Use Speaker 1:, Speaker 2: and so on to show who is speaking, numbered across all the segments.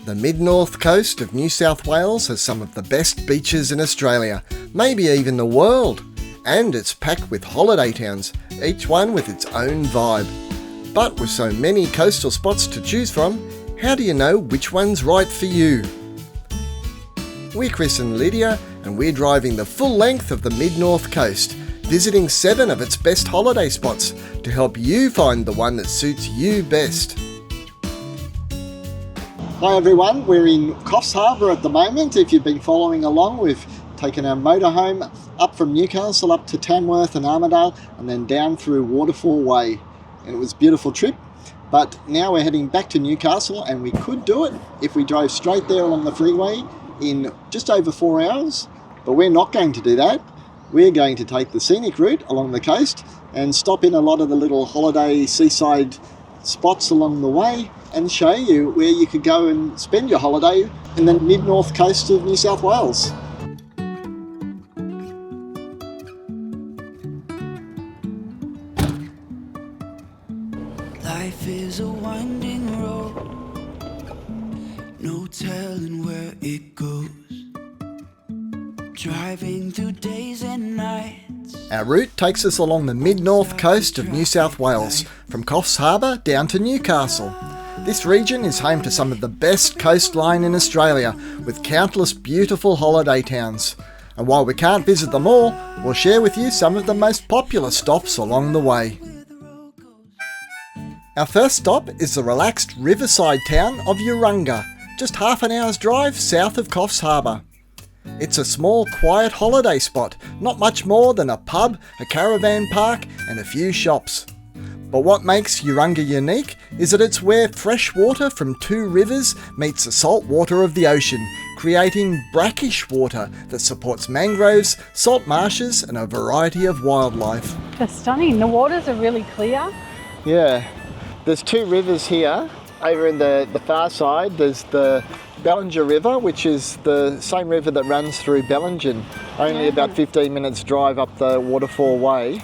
Speaker 1: The Mid North Coast of New South Wales has some of the best beaches in Australia, maybe even the world. And it's packed with holiday towns, each one with its own vibe. But with so many coastal spots to choose from, how do you know which one's right for you? We're Chris and Lydia, and we're driving the full length of the Mid North Coast, visiting 7 of its best holiday spots to help you find the one that suits you best.
Speaker 2: Hi everyone, we're in Coffs Harbour at the moment. If you've been following along, we've taken our motorhome up from Newcastle up to Tamworth and Armidale and then down through Waterfall Way. And it was a beautiful trip, but now we're heading back to Newcastle, and we could do it if we drove straight there along the freeway in just over 4 hours, but we're not going to do that. We're going to take the scenic route along the coast and stop in a lot of the little holiday seaside spots along the way and show you where you could go and spend your holiday in the mid-north coast of New South Wales.
Speaker 3: Life is a winding road, no telling where it goes. Driving through days and nights.
Speaker 1: Our route takes us along the mid-north coast of New South Wales, from Coffs Harbour down to Newcastle. This region is home to some of the best coastline in Australia, with countless beautiful holiday towns. And while we can't visit them all, we'll share with you some of the most popular stops along the way. Our first stop is the relaxed riverside town of Urunga, just half an hour's drive south of Coffs Harbour. It's a small, quiet holiday spot, not much more than a pub, a caravan park and a few shops. But what makes Urunga unique is that it's where fresh water from 2 rivers meets the salt water of the ocean, creating brackish water that supports mangroves, salt marshes and a variety of wildlife.
Speaker 4: They're stunning. The waters are really clear.
Speaker 2: Yeah, there's 2 rivers here. Over in the far side, there's the Ballinger River, which is the same river that runs through Bellingen, only about 15 minutes drive up the Waterfall Way.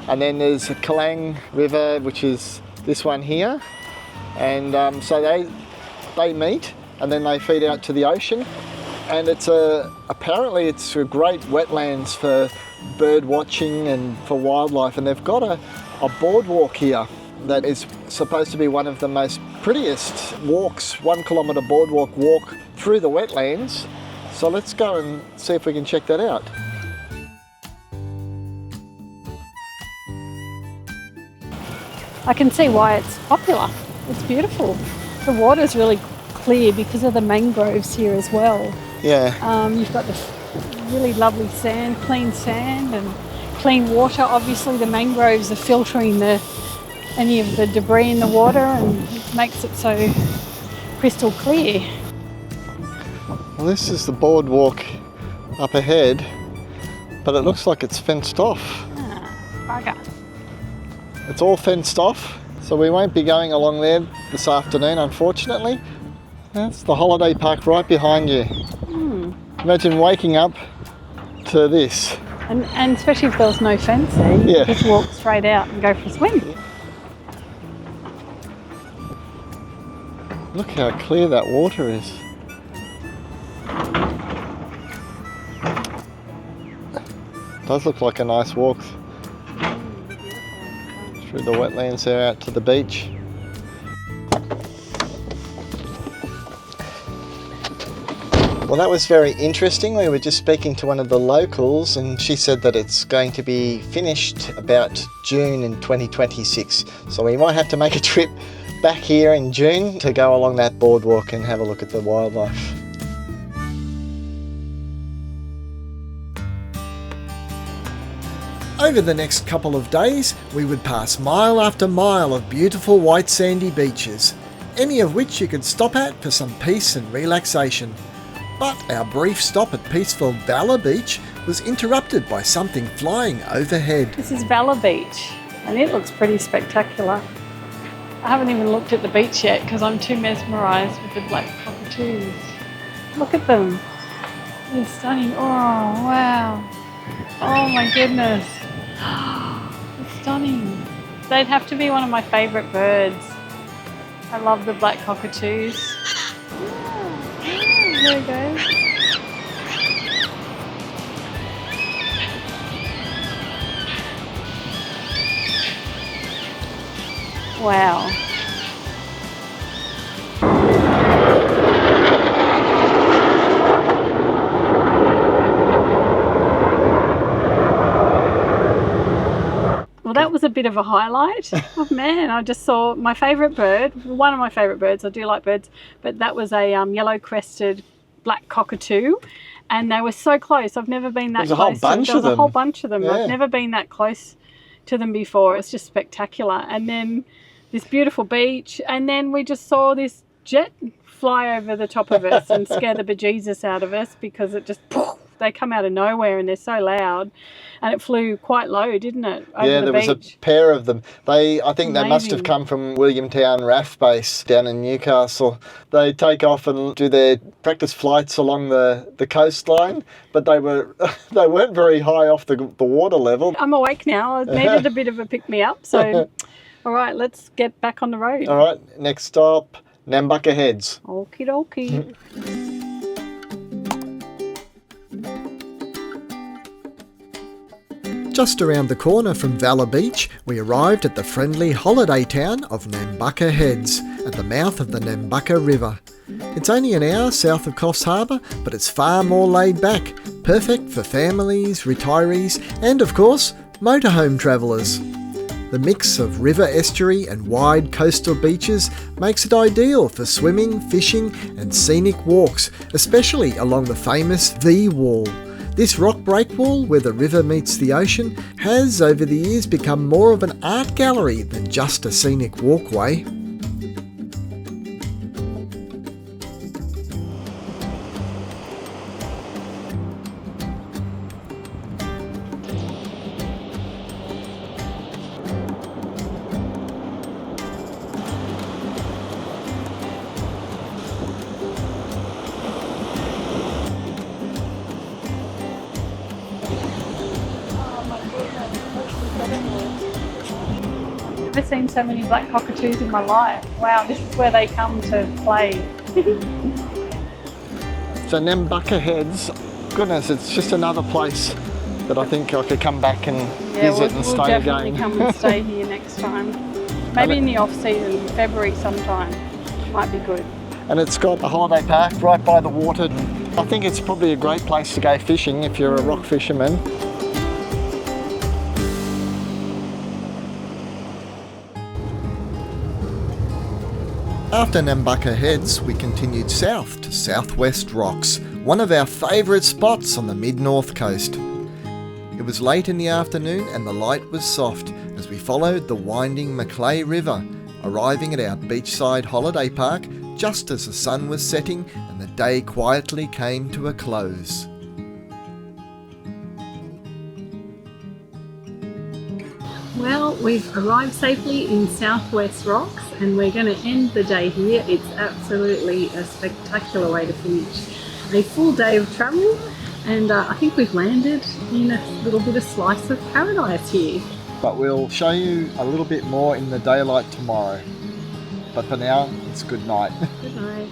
Speaker 2: And then there's the Kalang River, which is this one here. And so they meet and then they feed out to the ocean. And apparently it's a great wetlands for bird watching and for wildlife. And they've got a boardwalk here that is supposed to be one of the most prettiest walks, 1 kilometre boardwalk walk through the wetlands. So let's go and see if we can check that out.
Speaker 4: I can see why it's popular. It's beautiful. The water's really clear because of the mangroves here as well.
Speaker 2: Yeah.
Speaker 4: You've got the really lovely sand, clean sand and clean water. Obviously the mangroves are filtering any of the debris in the water and it makes it so crystal clear.
Speaker 2: Well, this is the boardwalk up ahead, but it looks like it's fenced off.
Speaker 4: Bugger.
Speaker 2: It's all fenced off, so we won't be going along there this afternoon, unfortunately. That's the holiday park right behind you. Imagine waking up to this.
Speaker 4: And especially if there was no fencing, you just walk straight out and go for a swim.
Speaker 2: Look how clear that water is. Does look like a nice walk through the wetlands there out to the beach. Well, that was very interesting. We were just speaking to one of the locals and she said that it's going to be finished about June in 2026. So we might have to make a trip back here in June to go along that boardwalk and have a look at the wildlife.
Speaker 1: Over the next couple of days, we would pass mile after mile of beautiful white sandy beaches, any of which you could stop at for some peace and relaxation. But our brief stop at peaceful Valla Beach was interrupted by something flying overhead.
Speaker 4: This is Valla Beach and it looks pretty spectacular. I haven't even looked at the beach yet because I'm too mesmerised with the black cockatoos. Look at them. They're stunning. Oh, wow. Oh my goodness. It's stunning. They'd have to be one of my favourite birds. I love the black cockatoos. There we go. Wow. Well, that was a bit of a highlight. Oh man, I just saw my favourite bird, one of my favourite birds. I do like birds, but that was a yellow-crested black cockatoo, and they were so close. I've never been that close.
Speaker 2: There's a whole bunch of them.
Speaker 4: There was a whole bunch of them.
Speaker 2: Yeah.
Speaker 4: I've never been that close to them before. It's just spectacular. And then this beautiful beach, and then we just saw this jet fly over the top of us and scare the bejesus out of us because it just, they come out of nowhere and they're so loud, and it flew quite low, didn't it? Over
Speaker 2: Yeah,
Speaker 4: the
Speaker 2: there was
Speaker 4: beach.
Speaker 2: a pair of them. I think they must have
Speaker 4: Amazing.
Speaker 2: come from Williamtown RAF base down in Newcastle. They take off and do their practice flights along the coastline, but they weren't very high off the water level.
Speaker 4: I'm awake now. I needed a bit of a pick-me-up, so all right, let's get back on the road.
Speaker 2: All right, next stop, Nambucca Heads.
Speaker 4: Okie dokie.
Speaker 1: Just around the corner from Valla Beach, we arrived at the friendly holiday town of Nambucca Heads, at the mouth of the Nambucca River. It's only an hour south of Coffs Harbour, but it's far more laid back, perfect for families, retirees, and of course, motorhome travellers. The mix of river estuary and wide coastal beaches makes it ideal for swimming, fishing and scenic walks, especially along the famous V-Wall. This rock break wall, where the river meets the ocean, has over the years become more of an art gallery than just a scenic walkway.
Speaker 4: I've never seen so many black cockatoos in my life. Wow, this is where they come to play.
Speaker 2: So Nambucca Heads, goodness, it's just another place that I think I could come back and visit and
Speaker 4: we'll
Speaker 2: stay
Speaker 4: definitely
Speaker 2: again.
Speaker 4: come and stay here next time. Maybe in the off season, February sometime. Might be good.
Speaker 2: And it's got a holiday park right by the water. I think it's probably a great place to go fishing if you're a rock fisherman.
Speaker 1: After Nambucca Heads, we continued south to Southwest Rocks, one of our favourite spots on the Mid North Coast. It was late in the afternoon and the light was soft as we followed the winding Macquarie River, arriving at our beachside holiday park just as the sun was setting and the day quietly came to a close.
Speaker 4: Well, we've arrived safely in Southwest Rocks and we're going to end the day here. It's absolutely a spectacular way to finish a full day of travel, and I think we've landed in a little bit of slice of paradise here.
Speaker 2: But we'll show you a little bit more in the daylight tomorrow. But for now, it's good night.
Speaker 4: Good night.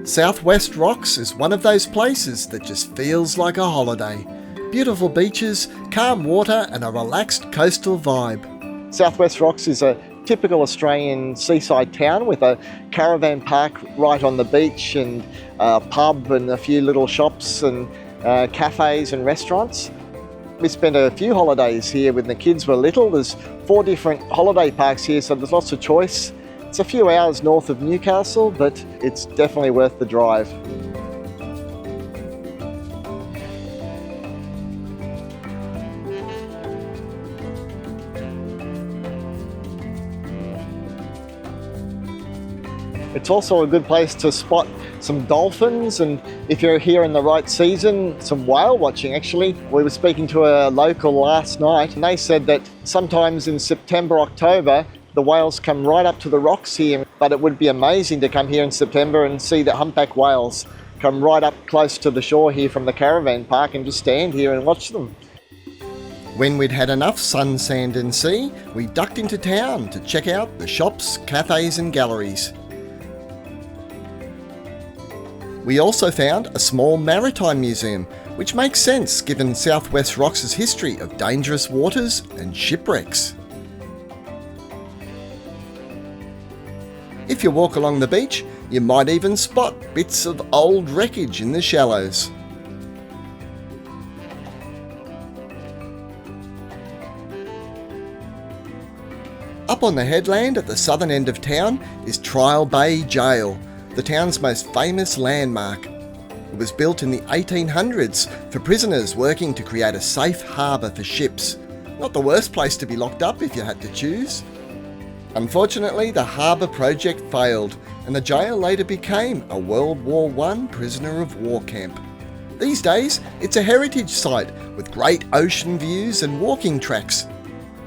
Speaker 1: Southwest Rocks is one of those places that just feels like a holiday. Beautiful beaches, calm water and a relaxed coastal vibe.
Speaker 2: Southwest Rocks is a typical Australian seaside town with a caravan park right on the beach and a pub and a few little shops and cafes and restaurants. We spent a few holidays here when the kids were little. There's 4 different holiday parks here, so there's lots of choice. It's a few hours north of Newcastle, but it's definitely worth the drive. It's also a good place to spot some dolphins, and if you're here in the right season, some whale watching actually. We were speaking to a local last night and they said that sometimes in September, October, the whales come right up to the rocks here, but it would be amazing to come here in September and see the humpback whales come right up close to the shore here from the caravan park and just stand here and watch them.
Speaker 1: When we'd had enough sun, sand and sea, we ducked into town to check out the shops, cafes and galleries. We also found a small maritime museum, which makes sense given South West Rocks' history of dangerous waters and shipwrecks. If you walk along the beach, you might even spot bits of old wreckage in the shallows. Up on the headland at the southern end of town is Trial Bay Gaol, the town's most famous landmark. It was built in the 1800s for prisoners working to create a safe harbour for ships. Not the worst place to be locked up if you had to choose. Unfortunately, the harbour project failed, and the jail later became a World War I prisoner of war camp. These days, it's a heritage site with great ocean views and walking tracks.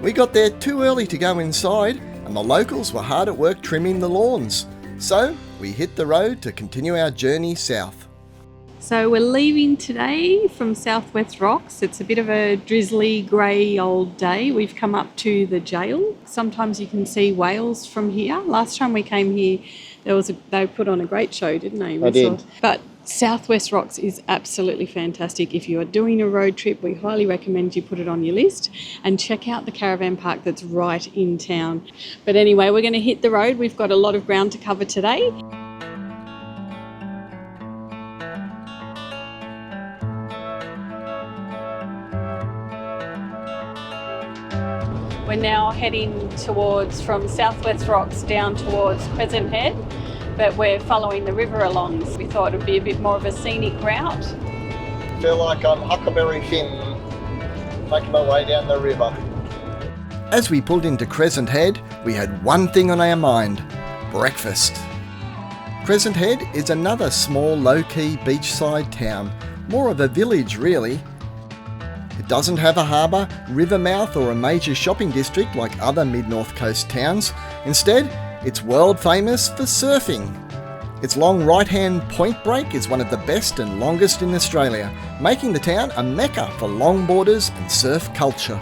Speaker 1: We got there too early to go inside, and the locals were hard at work trimming the lawns. So, we hit the road to continue our journey south.
Speaker 4: So we're leaving today from South West Rocks. It's a bit of a drizzly, grey old day. We've come up to the jail. Sometimes you can see whales from here. Last time we came here, they put on a great show, didn't they?
Speaker 2: They did.
Speaker 4: But South West Rocks is absolutely fantastic. If you are doing a road trip, we highly recommend you put it on your list and check out the caravan park that's right in town. But anyway, we're going to hit the road. We've got a lot of ground to cover today. We're now heading from South West Rocks down towards Crescent Head, but we're following the river along. We thought it would be a bit more of a scenic route.
Speaker 2: I feel like I'm Huckleberry Finn, making my way down the river.
Speaker 1: As we pulled into Crescent Head, we had one thing on our mind: breakfast. Crescent Head is another small, low-key beachside town, more of a village really. It doesn't have a harbour, river mouth or a major shopping district like other Mid North Coast towns. Instead, it's world famous for surfing. Its long right-hand point break is one of the best and longest in Australia, making the town a mecca for longboarders and surf culture.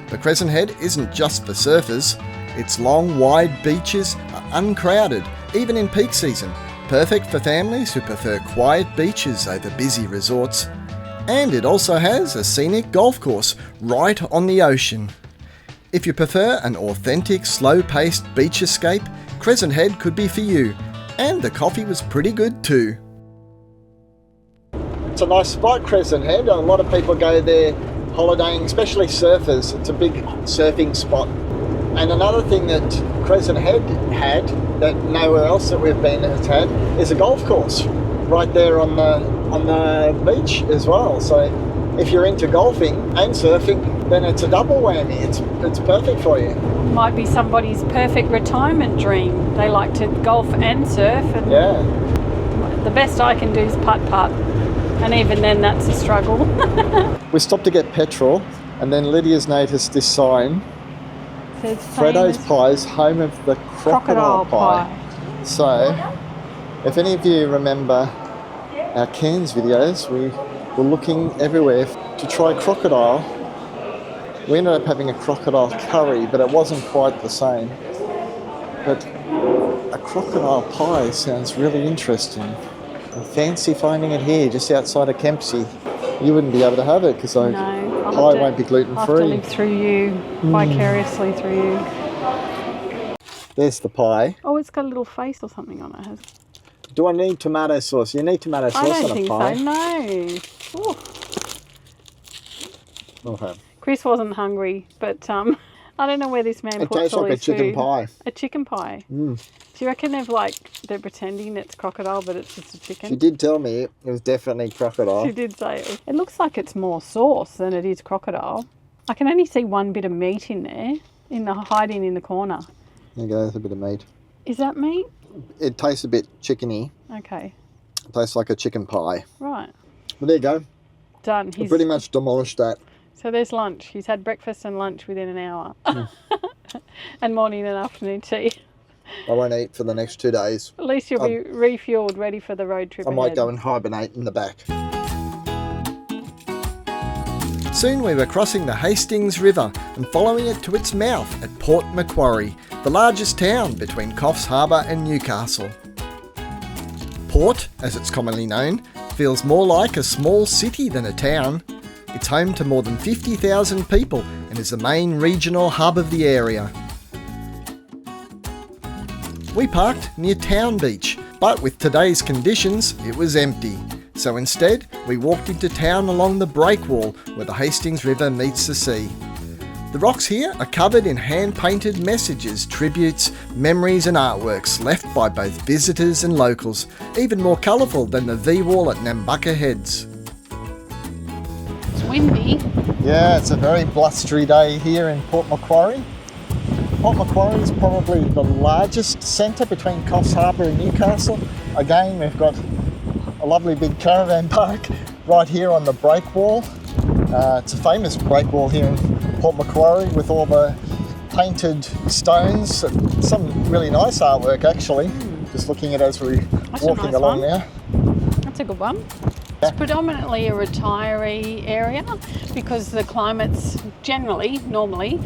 Speaker 1: But Crescent Head isn't just for surfers. Its long, wide beaches are uncrowded, even in peak season, perfect for families who prefer quiet beaches over busy resorts. And it also has a scenic golf course right on the ocean. If you prefer an authentic, slow-paced beach escape, Crescent Head could be for you. And the coffee was pretty good too.
Speaker 2: It's a nice spot, Crescent Head. A lot of people go there holidaying, especially surfers. It's a big surfing spot. And another thing that Crescent Head had that nowhere else that we've been has had is a golf course right there on the beach as well. So if you're into golfing and surfing, then it's a double whammy. It's perfect for you.
Speaker 4: Might be somebody's perfect retirement dream. They like to golf and surf. And
Speaker 2: Yeah.
Speaker 4: the best I can do is putt-putt. And even then, that's a struggle.
Speaker 2: We stopped to get petrol, and then Lydia's noticed this sign:
Speaker 4: Says
Speaker 2: Freddo's
Speaker 4: famous
Speaker 2: Pies, home of the crocodile pie. So, if any of you remember our Cairns videos, we were looking everywhere to try crocodile. We ended up having a crocodile curry, but it wasn't quite the same. But a crocodile pie sounds really interesting. I fancy finding it here, just outside of Kempsey. You wouldn't be able to have it because pie won't be gluten
Speaker 4: I'll have to
Speaker 2: free.
Speaker 4: live through you, vicariously through you.
Speaker 2: There's the pie.
Speaker 4: Oh, it's got a little face or something on it. Has it?
Speaker 2: Do I need tomato sauce? You need tomato sauce
Speaker 4: I don't
Speaker 2: on a
Speaker 4: think
Speaker 2: pie.
Speaker 4: so, no. Ooh.
Speaker 2: Okay.
Speaker 4: Chris wasn't hungry, but I don't know where this man
Speaker 2: It
Speaker 4: puts
Speaker 2: tastes
Speaker 4: all
Speaker 2: like a
Speaker 4: his
Speaker 2: chicken
Speaker 4: food.
Speaker 2: pie.
Speaker 4: A chicken pie?
Speaker 2: Mm.
Speaker 4: Do you reckon they're pretending it's crocodile, but it's just a chicken?
Speaker 2: She did tell me it was definitely crocodile.
Speaker 4: She did say it. It looks like it's more sauce than it is crocodile. I can only see one bit of meat in there, hiding in the corner.
Speaker 2: There you go, there's a bit of meat.
Speaker 4: Is that meat?
Speaker 2: It tastes a bit chickeny.
Speaker 4: Okay.
Speaker 2: It tastes like a chicken pie.
Speaker 4: Right.
Speaker 2: But there you go.
Speaker 4: Done.
Speaker 2: I pretty much demolished that.
Speaker 4: So there's lunch. He's had breakfast and lunch within an hour. And morning and afternoon tea.
Speaker 2: I won't eat for the next 2 days.
Speaker 4: At least you'll be refueled, ready for the road trip
Speaker 2: I might
Speaker 4: ahead.
Speaker 2: go and hibernate in the back.
Speaker 1: Soon we were crossing the Hastings River and following it to its mouth at Port Macquarie, the largest town between Coffs Harbour and Newcastle. Port, as it's commonly known, feels more like a small city than a town. It's home to more than 50,000 people and is the main regional hub of the area. We parked near Town Beach, but with today's conditions, it was empty. So instead, we walked into town along the breakwall where the Hastings River meets the sea. The rocks here are covered in hand-painted messages, tributes, memories and artworks left by both visitors and locals, even more colourful than the V-wall at Nambucca Heads.
Speaker 4: It's windy.
Speaker 2: Yeah, it's a very blustery day here in Port Macquarie. Port Macquarie is probably the largest centre between Coffs Harbour and Newcastle. Again, we've got a lovely big caravan park right here on the breakwall. It's a famous breakwall here in Port Macquarie with all the painted stones, some really nice artwork actually. Just looking at it as we're walking along now.
Speaker 4: That's a good one. It's predominantly a retiree area because the climate's normally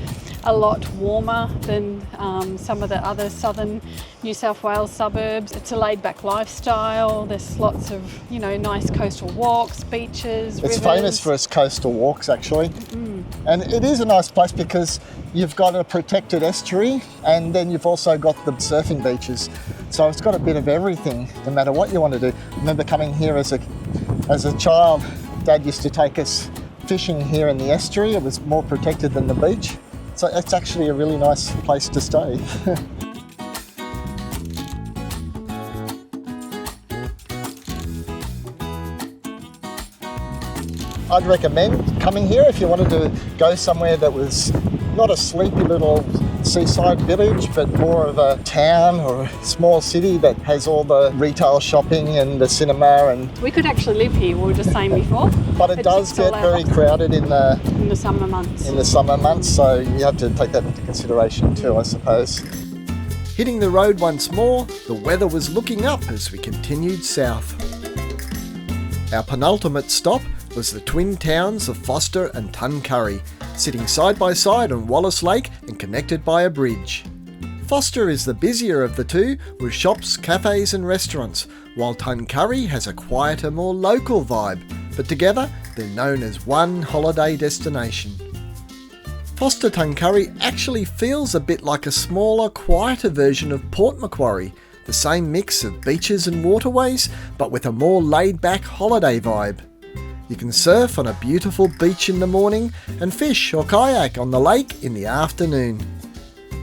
Speaker 4: a lot warmer than some of the other southern New South Wales suburbs. It's a laid-back lifestyle. There's lots of, nice coastal walks, beaches, rivers.
Speaker 2: It's famous for its coastal walks actually. And it is a nice place because you've got a protected estuary and then you've also got the surfing beaches. So it's got a bit of everything, no matter what you want to do. I remember coming here as a child, Dad used to take us fishing here in the estuary. It was more protected than the beach. So it's actually a really nice place to stay. I'd recommend coming here if you wanted to go somewhere that was not a sleepy little seaside village, but more of a town or a small city that has all the retail shopping and the cinema. And
Speaker 4: we could actually live here, we were just saying before.
Speaker 2: But it does get very crowded in the
Speaker 4: summer months.
Speaker 2: In the summer months, so you have to take that into consideration too, I suppose.
Speaker 1: Hitting the road once more, the weather was looking up as we continued south. Our penultimate stop was the twin towns of Forster and Tuncurry, sitting side by side on Wallace Lake and connected by a bridge. Forster is the busier of the two, with shops, cafes and restaurants, while Tuncurry has a quieter, more local vibe, but together they're known as one holiday destination. Forster-Tuncurry actually feels a bit like a smaller, quieter version of Port Macquarie, the same mix of beaches and waterways, but with a more laid-back holiday vibe. You can surf on a beautiful beach in the morning and fish or kayak on the lake in the afternoon.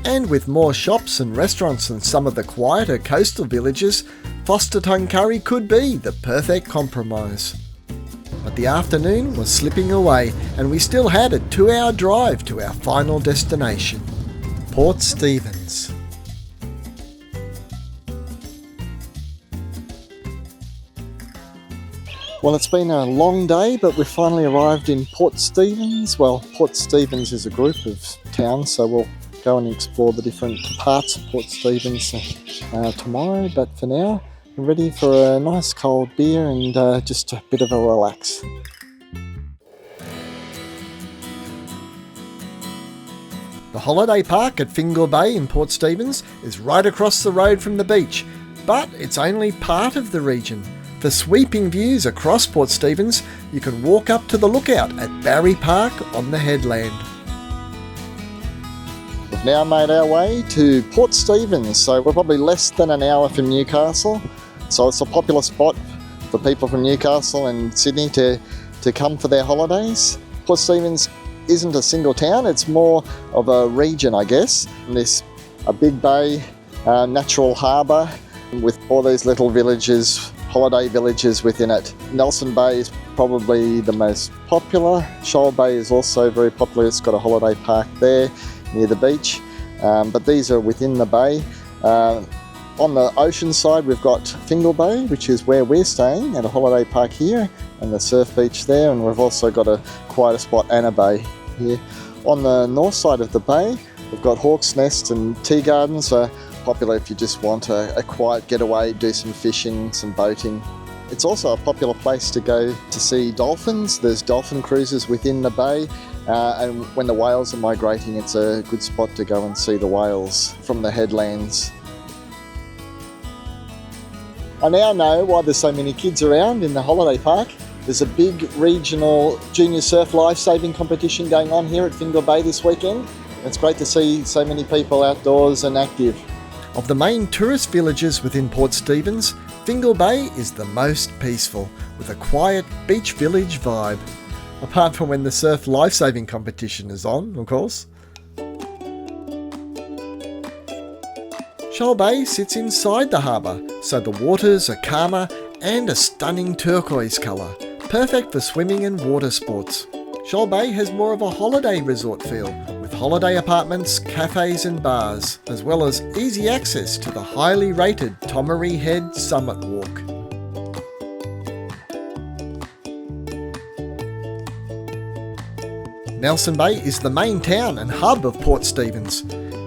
Speaker 1: And with more shops and restaurants than some of the quieter coastal villages, Forster-Tuncurry could be the perfect compromise. But the afternoon was slipping away and we still had a 2-hour drive to our final destination, Port Stephens.
Speaker 2: Well, it's been a long day, but we've finally arrived in Port Stephens. Well, Port Stephens is a group of towns, so we'll go and explore the different parts of Port Stephens tomorrow. But for now, we're ready for a nice cold beer and just a bit of a relax.
Speaker 1: The holiday park at Fingal Bay in Port Stephens is right across the road from the beach, but it's only part of the region. For sweeping views across Port Stephens, you can walk up to the lookout at Barry Park on the headland.
Speaker 2: We've now made our way to Port Stephens, so we're probably less than an hour from Newcastle. So it's a popular spot for people from Newcastle and Sydney to come for their holidays. Port Stephens isn't a single town, it's more of a region, I guess. And there's a big bay, natural harbour with all these little villages, holiday villages within it. Nelson Bay is probably the most popular. Shoal Bay is also very popular. It's got a holiday park there near the beach, but these are within the bay. On the ocean side, we've got Fingal Bay, which is where we're staying at a holiday park here, and the surf beach there, and we've also got a quieter spot and a bay here. On the north side of the bay, we've got Hawk's Nest and Tea Gardens, popular if you just want a quiet getaway, do some fishing, some boating. It's also a popular place to go to see dolphins. There's dolphin cruises within the bay, and when the whales are migrating, it's a good spot to go and see the whales from the headlands. I now know why there's so many kids around in the holiday park. There's a big regional junior surf life-saving competition going on here at Fingal Bay this weekend. It's great to see so many people outdoors and active.
Speaker 1: Of the main tourist villages within Port Stephens, Fingal Bay is the most peaceful, with a quiet beach village vibe. Apart from when the surf life-saving competition is on, of course. Shoal Bay sits inside the harbour, so the waters are calmer and a stunning turquoise colour, perfect for swimming and water sports. Shoal Bay has more of a holiday resort feel, with holiday apartments, cafes and bars, as well as easy access to the highly rated Tomaree Head Summit Walk. Nelson Bay is the main town and hub of Port Stephens.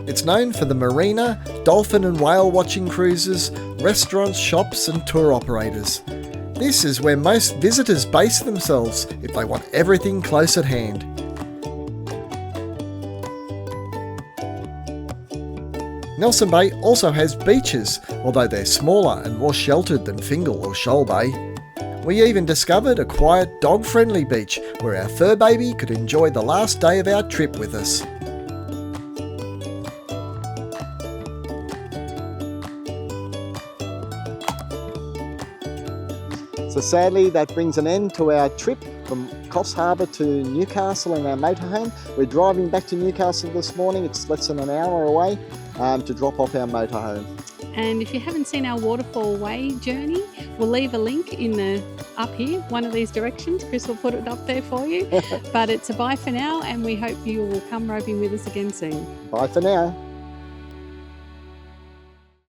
Speaker 1: It's known for the marina, dolphin and whale watching cruises, restaurants, shops and tour operators. This is where most visitors base themselves if they want everything close at hand. Nelson Bay also has beaches, although they're smaller and more sheltered than Fingal or Shoal Bay. We even discovered a quiet dog-friendly beach where our fur baby could enjoy the last day of our trip with us.
Speaker 2: So sadly, that brings an end to our trip from Coffs Harbour to Newcastle in our motorhome. We're driving back to Newcastle this morning. It's less than an hour away to drop off our motorhome.
Speaker 5: And if you haven't seen our Waterfall Way journey, we'll leave a link up here, one of these directions. Chris will put it up there for you. But it's a bye for now, and we hope you will come roving with us again soon.
Speaker 2: Bye for now.